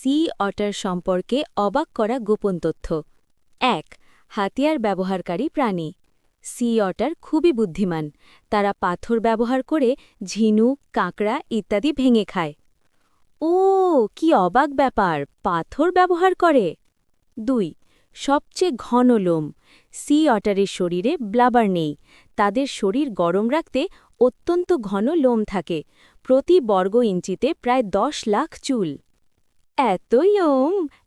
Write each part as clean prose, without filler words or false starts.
C অটার সম্পর্কে অবাক করা গোপন তথ্য ১. হাতিয়ার ব্যবহারকারী প্রাণী সি অটার খুবই বুদ্ধিমান তারা পাথর ব্যবহার করে ঝিনুক কাঁকড়া ইত্যাদি ভেঙে খায় ও কি অবাক ব্যাপার পাথর ব্যবহার করে ২. সবচেয়ে ঘন লোম সি অটারের শরীরে ব্লাবার নেই তাদের শরীর গরম রাখতে অত্যন্ত ঘন লোম থাকে প্রতি বর্গ ইঞ্চিতে প্রায় ১০ লাখ চুল এতই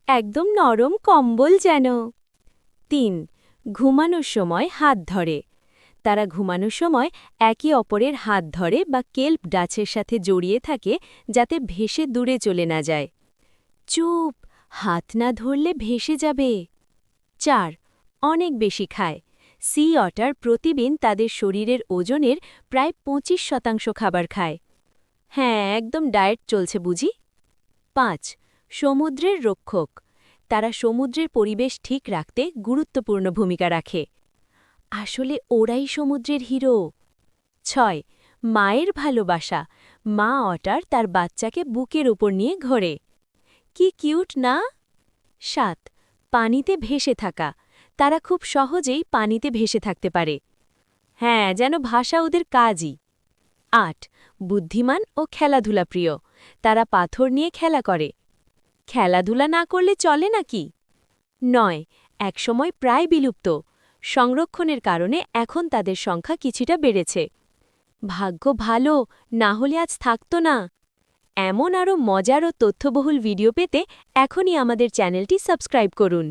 একদম নরম কম্বল যেন ৩. ঘুমানোর সময় হাত ধরে তারা ঘুমানোর সময় একে অপরের হাত ধরে বা কেল্প ডাচের সাথে জড়িয়ে থাকে যাতে ভেসে দূরে চলে না যায় চুপ হাত না ধরলে ভেসে যাবে ৪. অনেক বেশি খায় সি অটার প্রতিদিন তাদের শরীরের ওজনের প্রায় ২৫% খাবার খায় হ্যাঁ একদম ডায়েট চলছে বুঝি ৫. সমুদ্রের রক্ষক তারা সমুদ্রের পরিবেশ ঠিক রাখতে গুরুত্বপূর্ণ ভূমিকা রাখে আসলে ওরাই সমুদ্রের হিরো ৬. মায়ের ভালোবাসা মা অটার তার বাচ্চাকে বুকের উপর নিয়ে ঘোরে কি কিউট না ৭. পানিতে ভেসে থাকা তারা খুব সহজেই পানিতে ভেসে থাকতে পারে হ্যাঁ যেন ভাষা ওদের কাজই ৮. বুদ্ধিমান ও খেলাধুলা প্রিয় তারা পাথর নিয়ে খেলা করে খেলাধুলা না করলে চলে নাকি ৯. একসময় প্রায় বিলুপ্ত সংরক্ষণের কারণে এখন তাদের সংখ্যা কিছুটা বেড়েছে ভাগ্য ভালো না হলে আজ থাকতো না এমন আরও মজার ও তথ্যবহুল ভিডিও পেতে এখনই আমাদের চ্যানেলটি সাবস্ক্রাইব করুন